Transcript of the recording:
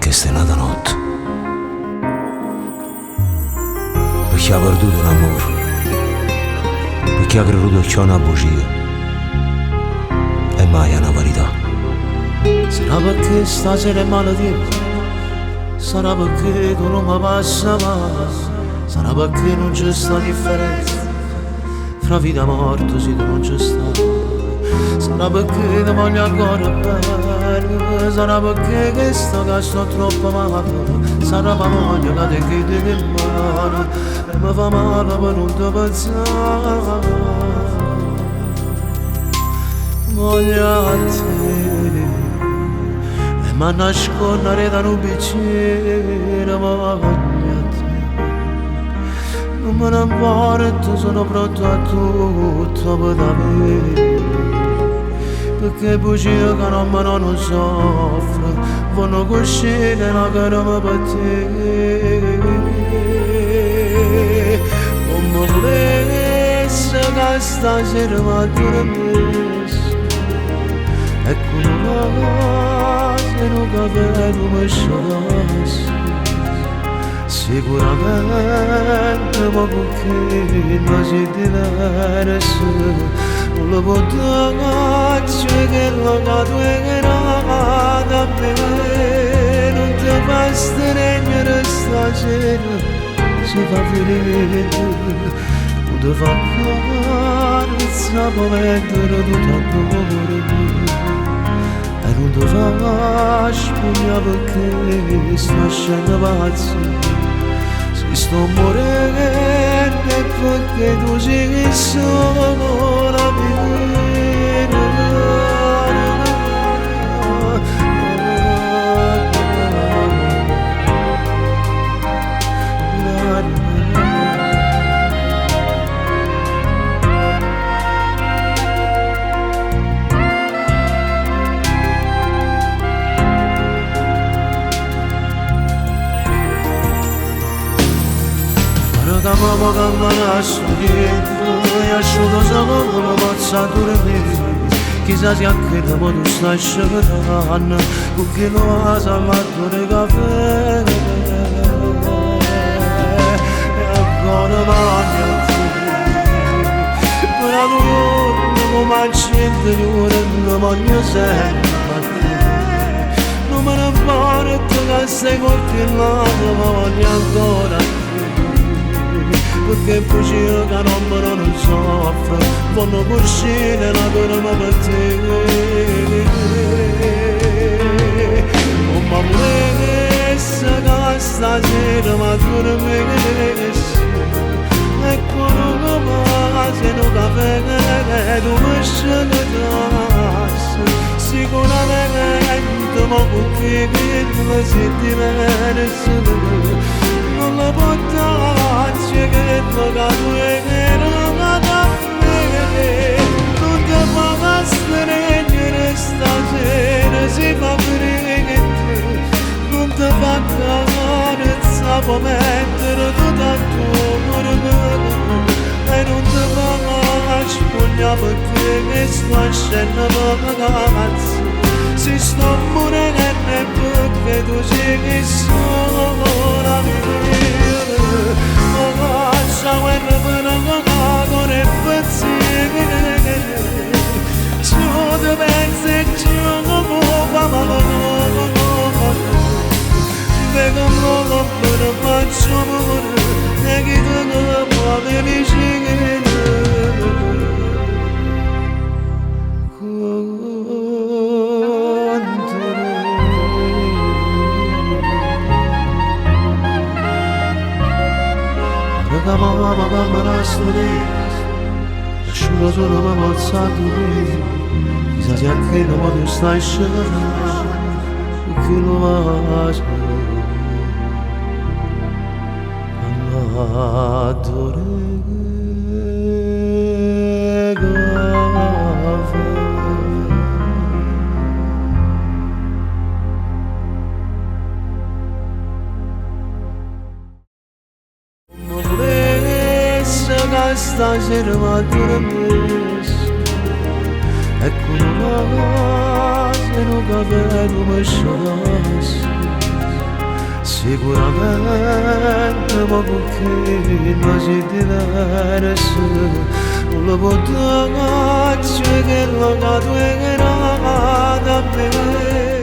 perché stai nata notte, perché ha perduto un amore, perché ha creduto che c'è una bugia e mai è una verità. Sarà perché stasera è maledietto, sarà perché tu non mi passa mai, sarà perché non c'è sta differenza fra vita e morte se tu non c'è sta. Sarà perché ti voglio ancora bene, sarà perché che sto che sto troppo male, sarà per voglia che ti chiedi in mano e mi fa male per non ti pensare. Voglio a te e mi nascondere da un bicchiere, voglio a te, non me ne importa, sono pronto a tutto per davvero. Perché bugie che non me non soffro, vanno cuscire la carama per te. Non mi volesse che stasera mi dormisse, e con una se non capivo mi sciolasse. Sicuramente ma con che non si diverse, non lo posso che lo cado e da me, non ti fa stregnere stasera, si fa finire, non ti fa carezza per mettere tutto amore, e non ti fa spugna perché sto scendo pazzo. Sto morendo perché tu sei solo la vita. Come cammina studiando e asciutto solo come possa dormire. Chissà se anche dopo tu stai scegliendo con chi lo ha salvato di caffè. E ancora voglio a te, per la tua come accende di ore non voglio sempre a te. Non me ne importa che sei coltivato ma voglio ancora a te. Perché bugie che non soffro, vanno cuscire la carama per te. Non mi volesse che stasera mi dormisse, e con una se non capivo tu mi scegliessi. Sicuramente ma con chi non si diverse, non la portarci che pagato e che non la da me. Non ti fa stregnere stasera, si fa venire, non ti fa carezza può mettere tutto a tuo cuore, e non ti fa spugna perché che sto scendendo ragazzi. Si sto morendo perché tu sei solo la vita. Ma lascia guerra per con il pensiero, ci ho pensi e ci ho ma vedo un per faccio amore, e chi te ne può venire. Mamma cammina studiare, asciuga solo ma possa dormire. Chissà se anche dopo tu stai scendendo, perché lo va a stasera mi dormisse, e con una se non capivo mi sciolasse. sicuramente poco che non si diverso non lo potrò che lo dato e che era da me